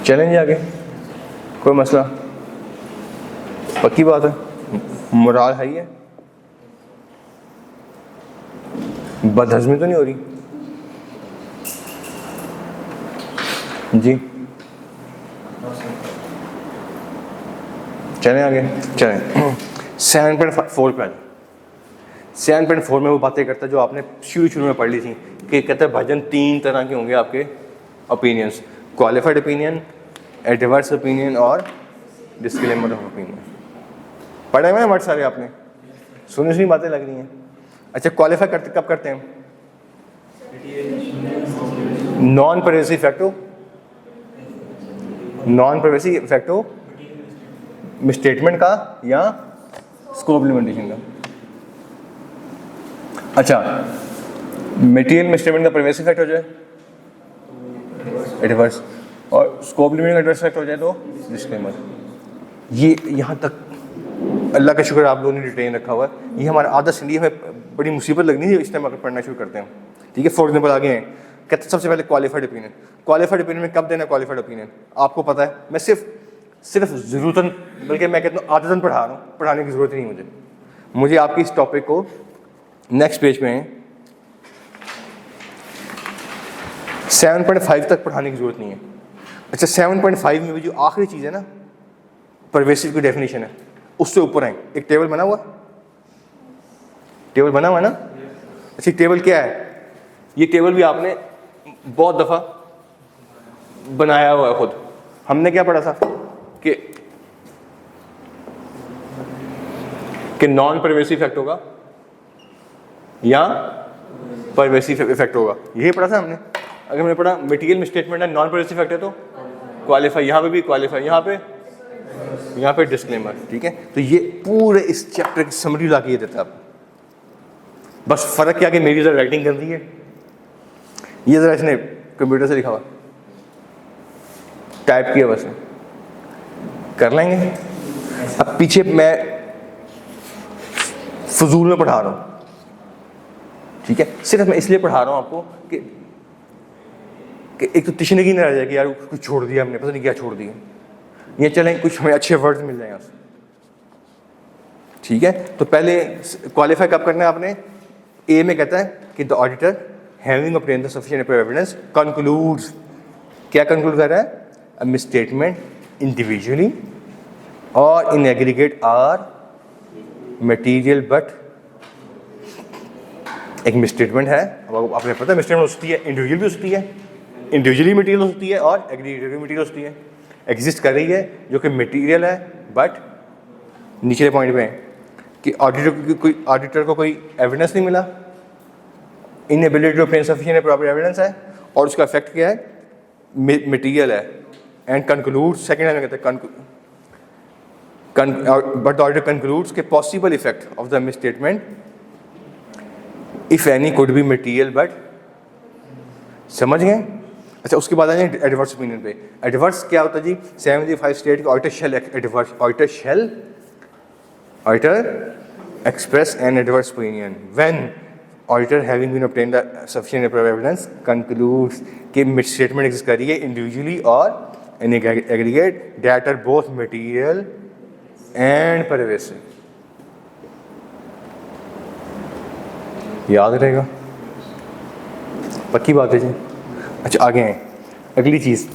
चलेंगे आगे, कोई मसला? पक्की बात है, मोराल है ही है, बदहजमी तो नहीं हो रही जी? चलें आगे, चलें 7.4 पे। 7.4 में वो बातें करता है जो आपने शुरू में पढ़ ली थी कि कहता है भाईजान 3 तरह के होंगे आपके opinions, qualified opinion, adverse opinion और डिस्क्लेमर ऑफ ओपिनियन। पढ़े हुए हैं वर्ड सारे आपने, सुनी सुनी बातें लग रही हैं। अच्छा, क्वालिफाई करते कब करते हैं? नॉन परवेसिव इफेक्ट हो, नॉन परवेसिव इफेक्ट हो मिसस्टेटमेंट का या स्कोप लिमिटेशन का। अच्छा, मटेरियल मिसस्टेटमेंट का परवेसिव इफेक्ट हो जाए एडवर्स, और स्कोप लिमिटिंग का एडवर्स इफेक्ट हो जाए तो डिस्क्लेमर। ये यहाँ तक अल्लाह का शुक्र आप लोगों ने रिटेन रखा हुआ है। ये हमारा आदत से हमें बड़ी मुसीबत लगनी है इस टाइम अगर पढ़ना शुरू करते हैं, ठीक है। फॉर एग्जाम्पल आगे हैं, कहते सबसे पहले क्वालिफाइड ओपिनियन। क्वालिफाइड ओपिनियन में कब देना क्वालिफाइड ओपिनियन आपको पता है। मैं सिर्फ ज़रूरतन, बल्कि मैं कहता हूँ आदतन पढ़ा रहा हूँ, पढ़ाने की ज़रूरत नहीं मुझे आपकी इस टॉपिक को नेक्स्ट पेज में 7.5 तक पढ़ाने की ज़रूरत नहीं है। अच्छा, 7.5 में भी जो आखिरी चीज़ है ना, परवेसिव की डेफिनेशन है, उससे ऊपर है एक टेबल बना हुआ है ना। अच्छा, टेबल क्या है? ये टेबल भी आपने बहुत दफ़ा बनाया हुआ है खुद। हमने क्या पढ़ा था कि नॉन परवेसिव इफेक्ट होगा या परवेसिव इफेक्ट होगा, यही पढ़ा था हमने। अगर हमने पढ़ा मटेरियल मिसस्टेटमेंट है, नॉन परवेसिव इफेक्ट है तो क्वालिफाई, यहाँ पे भी क्वालिफाई, यहाँ पे डिस्क्लेमर, ठीक है। तो ये पूरे इस चैप्टर की समरी ला के ये देता है आपको। बस फ़र्क क्या कि मेरी ज़रा राइटिंग कर दी है, ये ज़रा इसने कंप्यूटर से लिखा हुआ, टाइप किया, बस कर लेंगे। अब पीछे मैं फजूल में पढ़ा रहा हूँ, ठीक है। सिर्फ मैं इसलिए पढ़ा रहा हूँ आपको कि एक तो तिश्नगी ना रह जाए कि यार कुछ छोड़ दिया हमने, पता नहीं क्या छोड़ दिया। ये चलें कुछ हमें अच्छे वर्ड्स मिल जाएंगे उससे, ठीक है। तो पहले क्वालिफाई कब करना है आपने? ए में कहता है कि the auditor having obtained the sufficient evidence concludes, क्या कंक्लूड कर रहा है? अ मिसस्टेटमेंट इंडिविजुअली और in aggregate are material, but एक मिसस्टेटमेंट है, अब आपने पता है मिसस्टेटमेंट हो सकती है, इंडिविजुअल भी हो सकती है, इंडिविजुअली मटीरियल हो सकती है और एग्रीगेटिव मटीरियल हो सकती है। एग्जिस्ट कर रही है जो कि मटीरियल है, बट निचले पॉइंट पे है कि ऑडिटर को कोई एविडेंस नहीं मिला, inability to obtain sufficient proper evidence है, और उसका इफेक्ट क्या है? मटीरियल है। एंड कंक्लूड, सेकंड लाइन में कहते हैं बट द ऑडिटर कंक्लूड्स के possible effect of the misstatement if any could be material, but, समझ गए? अच्छा, उसके बाद आ जाए एडवर्स ओपिनियन पे। एडवर्स क्या होता है जी? 75 स्टेट का auditor express an adverse opinion when auditor having been obtained the sufficient evidence concludes कि मिसस्टेटमेंट एग्जिस्ट कर रही है इंडिविजुअली और in aggregate that are both material and pervasive. याद रहेगा, पक्की बात है जी। अच्छा, आगे हैं, अगली चीज़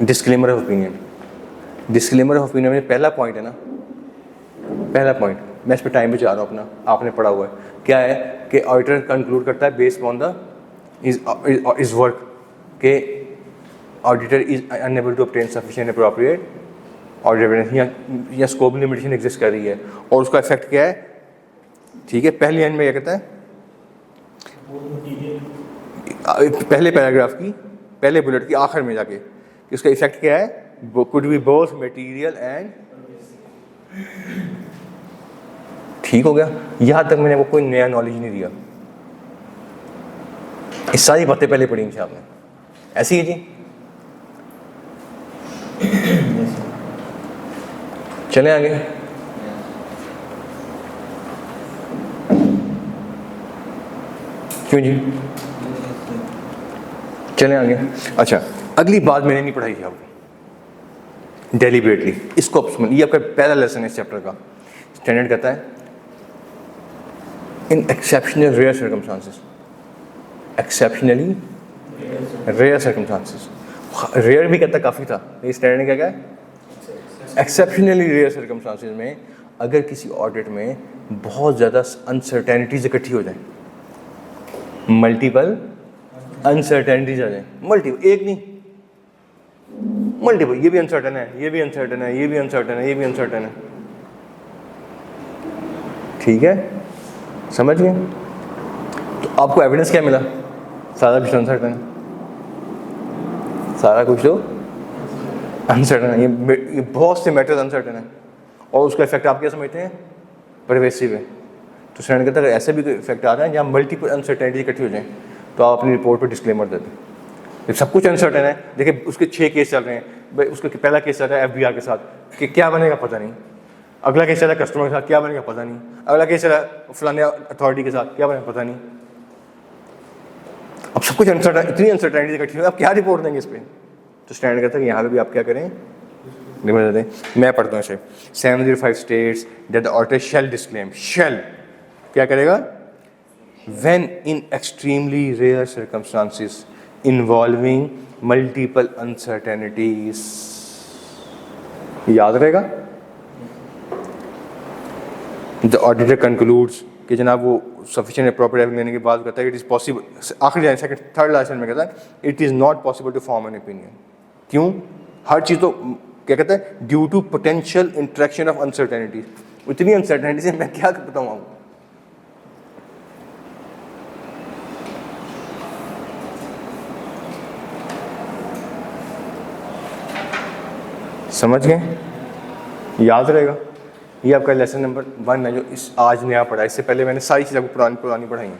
disclaimer of opinion. Disclaimer of opinion में पहला पॉइंट है ना, पहला पॉइंट मैं इस पर टाइम पे जा रहा हूँ अपना, आपने पढ़ा हुआ है, क्या है कि ऑडिटर कंक्लूड करता है based on the his work के auditor is unable to obtain sufficient appropriate audit evidence या स्कोप लिमिटेशन एग्जिस्ट कर रही है, और उसका इफेक्ट क्या है, ठीक है। पहले एंड में क्या कहता है? पहले पैराग्राफ की पहले बुलेट की आखिर में जाके कि उसका इफेक्ट क्या है? Could be both material and, ठीक हो गया। यहां तक मैंने वो कोई नया नॉलेज नहीं दिया, इस सारी बातें पहले पढ़ी थी आपने, ऐसी है जी। चलें आगे। क्यों जी? चलें आगे। अच्छा, अगली बात मैंने नहीं पढ़ाई थी आपको, डेलिबरेटली, इसको ये आपका पहला लेसन है इस चैप्टर का। स्टैंडर्ड कहता है in exceptional rare circumstances, exceptionally rare circumstances, rare भी कहता काफ़ी था, ये स्टैंडर्ड क्या है, एक्सेप्शनली रेयर सर्कमस्टांसेस में अगर किसी ऑडिट में बहुत ज़्यादा अनसर्टेनिटीज इकट्ठी हो जाए, मल्टीपल अनसर्टेनिटीज आ जाए, मल्टीपल, एक नहीं मल्टीपल, ये भी अनसर्टन है, ये भी अनसर्टन है, ये भी अनसर्टन है, ये भी अनसर्टन है, ठीक है, समझ गए। तो आपको एविडेंस क्या मिला, सारा कुछ अनसर्टन है, सारा कुछ तो अनसर्टन है, ये बहुत से मैटर्स अनसर्टन है और उसका इफेक्ट आप क्या समझते हैं, परवेसिव है। तो स्टैंडर्ड कहता है अगर ऐसे भी इफेक्ट आ रहा है जहाँ मल्टीपल अनसर्टेनिटी इकट्ठी हो जाए तो आप अपनी रिपोर्ट पर डिस्क्लेमर दे दें। जब सब कुछ अनसर्टन है, देखिए उसके 6 केस चल रहे हैं, भाई उसका पहला केस चल रहा है FBR के साथ कि क्या बनेगा पता नहीं, अगला केस चल रहा है कस्टमर के साथ क्या बनेगा पता नहीं, अगला केस चल रहा है फलाने अथॉरिटी के साथ क्या बनेगा पता नहीं। अब सब कुछ अनसर्टन, इतनी अनसर्टेनिटी इकट्ठी हो, आप क्या रिपोर्ट देंगे इस पर। तो स्टैंडर्ड कहता है कि यहाँ पे भी आप क्या करें, मैं पढ़ता हूँ इसे, 705 states that the auditor shall disclaim, shall क्या करेगा, when in extremely rare circumstances involving multiple uncertainties, याद रहेगा। द ऑडिटर कंक्लूड्स कि जनाब वो सफिशिएंट अप्रोप्रिएट एक्शन लेने के बाद कहता है इट इज़ पॉसिबल, आखिरी लाइन सेकंड थर्ड लाइन में कहता है it is not possible to form an opinion. क्यों, हर चीज़ तो क्या कहता है, due to potential interaction of uncertainties, इतनी अनसर्टेनिटी से मैं क्या बताऊँ आपको। समझ गए, याद रहेगा। ये आपका लेसन नंबर 1 है जो इस आज नया पढ़ा है, इससे पहले मैंने सारी चीज़ें आपको पुरानी पढ़ाई हैं।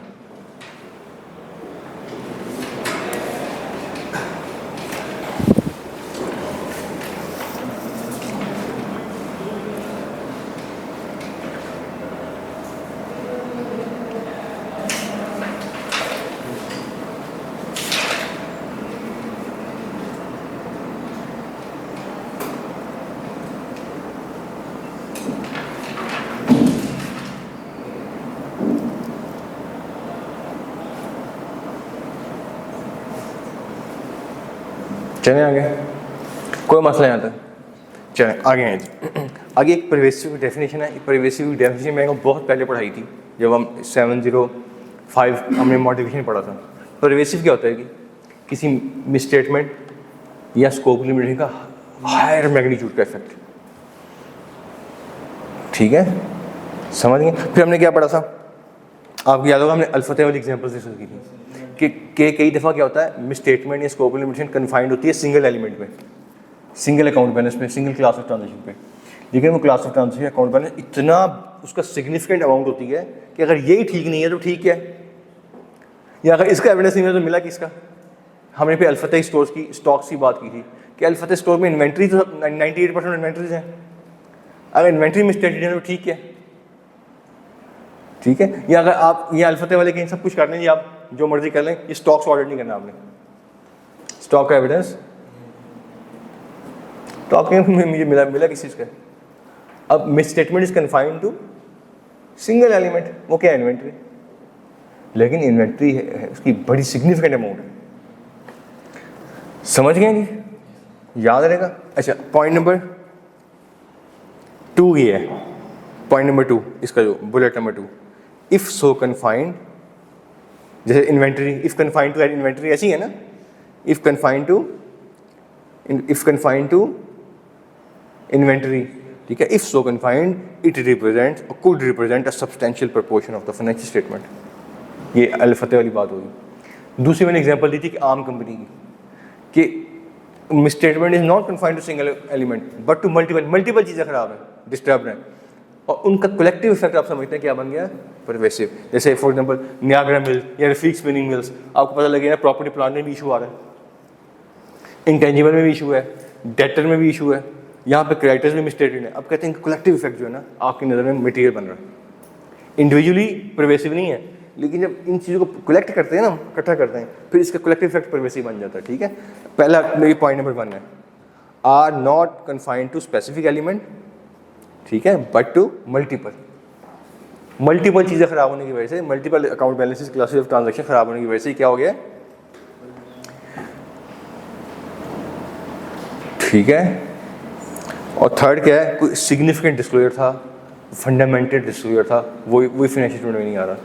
चलें आगे, कोई मसला यहाँ तक, चलें आगे हैं जी। आगे एक परवेसिव डेफिनेशन है, परवेसिव डेफिनेशन मैंने बहुत पहले पढ़ाई थी जब हम 705 हमने मॉडिफिकेशन पढ़ा था। परवेसिव क्या होता है कि किसी मिसस्टेटमेंट या स्कोप लिमिटेशन का हायर मैग्नीट्यूड का इफेक्ट, ठीक है, समझ गए। फिर हमने क्या पढ़ा था, आपको याद होगा हमने अल्फते वाली एग्जाम्पल्स डिस्कस की थी कि कई दफ़ा क्या होता है मिसस्टेटमेंट या स्कोप लिमिटेशन कन्फाइंड होती है सिंगल एलिमेंट में, सिंगल अकाउंट बैलेंस में, सिंगल क्लास ऑफ ट्रांजेक्शन पे, लेकिन वो class of transaction account balance इतना उसका सिग्निफिकेंट अमाउंट होती है कि अगर यही ठीक नहीं है तो ठीक है, या अगर इसका एविडेंस नहीं है तो मिला किसका। हमने फिर अल्फते स्टॉक्स की बात की थी कि अल्फते स्टोर में इन्वेंट्री तो 98% इन्वेंट्रीज हैं, अगर इन्वेंट्री मिसस्टेटेड है तो ठीक है, ठीक है। या अगर आप ये अल्फते वाले कहीं सब कुछ कर लें, आप जो मर्जी कर लें, ये स्टॉक्स ऑडिट नहीं करना आपने, स्टॉक का एविडेंस तो आपके मुझे मिला किस चीज़ का। अब misstatement is confined to single element, वो क्या है, इन्वेंट्री, लेकिन इन्वेंट्री है उसकी बड़ी सिग्निफिकेंट अमाउंट है, समझ गए जी, याद रहेगा। अच्छा, पॉइंट नंबर 2 ये है, पॉइंट नंबर 2 इसका जो bullet number 2, if so confined, जैसे inventory, if confined to inventory ऐसी है ना, इफ कन्फाइंड टू इन्वेंट्री, ठीक है, if so confined it represent or could represent a substantial proportion of the financial statement, ये अल-फतह वाली बात होगी। दूसरी मैंने एग्जांपल दी थी कि आम कंपनी की कि misstatement is not confined to single element but to multiple चीज़ें खराब हैं, डिस्टर्ब हैं, और उनका कलेक्टिव इफेक्ट आप समझते हैं क्या बन गया, परवेसिव। जैसे फॉर एग्जांपल नियाग्रा मिल या रफीक स्पिनिंग मिल्स, आपको पता लगेगा प्रॉपर्टी प्लांट में भी इशू आ रहा है, इंटेंजिबल में भी इशू है, डेटर में भी इशू है, यहाँ पे क्रेडिटर्स में मिसस्टेटेड है। अब कहते हैं कलेक्टिव इफेक्ट जो है ना आपकी नज़र में मटेरियल बन रहा है, इंडिविजुअली परवेसिव नहीं है, लेकिन जब इन चीज़ों को कलेक्ट करते हैं ना, इकट्ठा करते हैं, फिर इसका कलेक्टिव इफेक्ट परवेसिव बन जाता है, ठीक है। पहला मेरी पॉइंट नंबर 1 है। Are not confined to specific element, ठीक है, बट टू मल्टीपल चीज़ें ख़राब होने की वजह से, multiple account balances, classes of transaction ख़राब होने की वजह से क्या हो गया, ठीक है। और थर्ड क्या है, कोई सिग्निफिकेंट डिस्क्लोजर था, फंडामेंटल डिस्क्लोजर था, वही फाइनेंशियल स्टेटमेंट में नहीं आ रहा,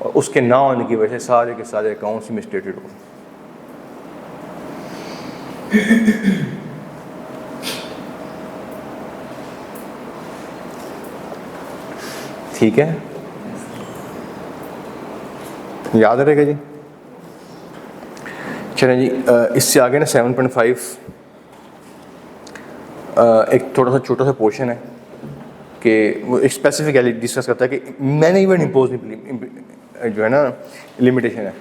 और उसके ना होने की वजह से सारे के सारे अकाउंट्स मिसस्टेटेड हो। ठीक है, याद रहेगा जी। चलें जी, इससे आगे ना 7.5 एक थोड़ा सा छोटा सा पोर्शन है कि वो एक स्पेसिफिकली डिस्कस करता है कि मैनेजमेंट इम्पोज जो है ना लिमिटेशन है,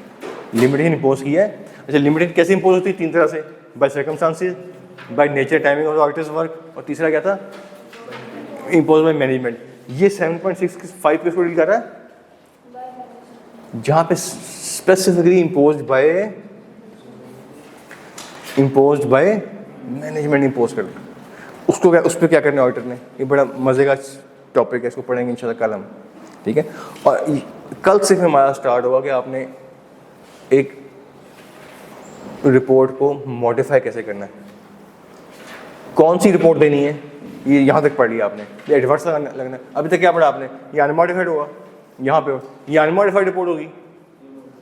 लिमिटेशन इम्पोज की है। अच्छा, लिमिटेशन कैसे इम्पोज होती है? 3 तरह से, by circumstances, by nature, timing of auditors work, और तीसरा क्या था, इम्पोज बाय मैनेजमेंट। ये 7.65 पे डील कर रहा है, जहाँ पे specifically imposed by management impose कर दिया। उसको क्या, उस पर क्या करना है ऑडिटर ने? ये बड़ा मज़े का टॉपिक है, इसको पढ़ेंगे इंशाल्लाह कल हम, ठीक है। और कल से फिर हमारा स्टार्ट होगा कि आपने एक रिपोर्ट को मॉडिफाई कैसे करना है, कौन सी रिपोर्ट देनी है, ये यहाँ तक पढ़ लिया आपने। ये एडवर्स लगना है, अभी तक क्या पढ़ा आपने? ये अनमॉडिफाइड होगा, यहाँ पे ये अनमॉडिफाइड रिपोर्ट होगी,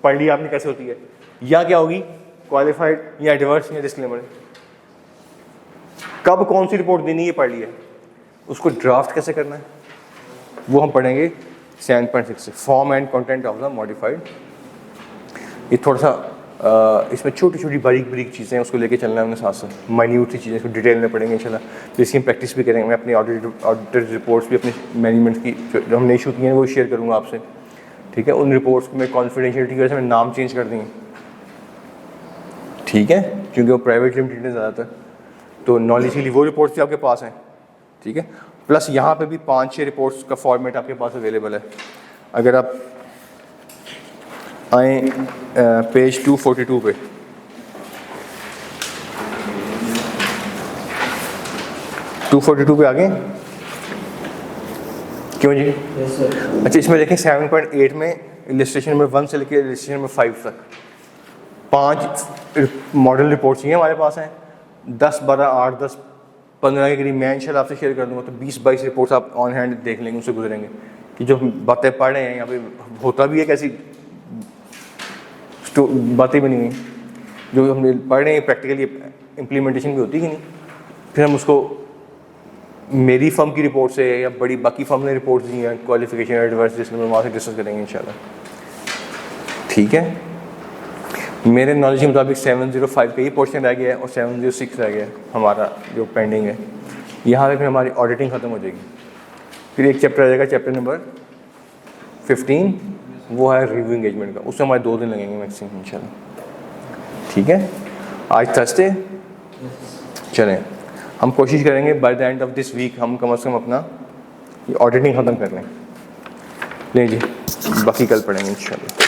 पढ़ लिया आपने कैसे होती है, या क्या होगी, क्वालिफाइड या एडवर्स या डिस्क्लेमर। कब कौन सी रिपोर्ट देनी है पढ़ लिया, उसको ड्राफ्ट कैसे करना है वो हम पढ़ेंगे 7.6 से, form and content of the modified. ये थोड़ा सा इसमें छोटी छोटी बारीक चीज़ें हैं, उसको लेके चलना है उन्हें साथ साथ, माइन्यूट सी चीज़ें इसको डिटेल में पढ़ेंगे इंशाल्लाह। तो इसकी हम प्रैक्टिस भी करेंगे, मैं अपनी ऑडिटर रिपोर्ट्स भी अपने मैनेजमेंट की जो हमने इशू की हैं वो शेयर करूँगा आपसे, ठीक है। उन रिपोर्ट्स को मैं कॉन्फिडेंशियलिटी की वजह से मैंने नाम चेंज कर दिए, ठीक है, क्योंकि वो प्राइवेट लिमिटेड है ज़्यादातर, तो नॉलेज के लिए वो रिपोर्ट्स भी आपके पास हैं, ठीक है। प्लस यहाँ पे भी 5-6 रिपोर्ट्स का फॉर्मेट आपके पास अवेलेबल है। अगर आप आए पेज 242 पे, आ गए क्यों जी? अच्छा, इसमें देखें 7.8 में इलस्ट्रेशन नंबर 1 से लेकर इलस्ट्रेशन नंबर 5 तक 5 मॉडल रिपोर्ट्स ही हमारे पास हैं। 10, 12, 8, 10, 15 के करीब मैं इंशाल्लाह आपसे शेयर कर दूँगा, तो 20-22 रिपोर्ट्स आप ऑन हैंड देख लेंगे, उससे गुजरेंगे कि जो बातें पढ़ रहे हैं यहाँ पे होता भी है, कैसी बातें बनी हुई जो हमने पढ़ रहे हैं प्रैक्टिकली इम्प्लीमेंटेशन भी होती कि नहीं। फिर हम उसको मेरी फर्म की रिपोर्ट से या बड़ी बाकी फर्म ने रिपोर्ट दी हैं, क्वालिफिकेशन एडवर्स, जिसमें वहाँ से डिस्कस करेंगे इंशाल्लाह, ठीक है। मेरे नॉलेज के मुताबिक 705 का ये पोर्शन रह गया है और 706 रह गया है हमारा जो पेंडिंग है। यहाँ पे फिर हमारी ऑडिटिंग ख़त्म हो जाएगी, फिर एक चैप्टर आ जाएगा, चैप्टर नंबर 15, वो है रिव्यू एंगेजमेंट का, उससे हमारे 2 दिन लगेंगे मैक्सिमम इंशाल्लाह, ठीक है। आज थर्सडे, चलें हम कोशिश करेंगे by the end of this week हम कम से कम अपना ऑडिटिंग ख़त्म कर लें। नहीं जी, बाकी कल पढ़ेंगे इंशाल्लाह।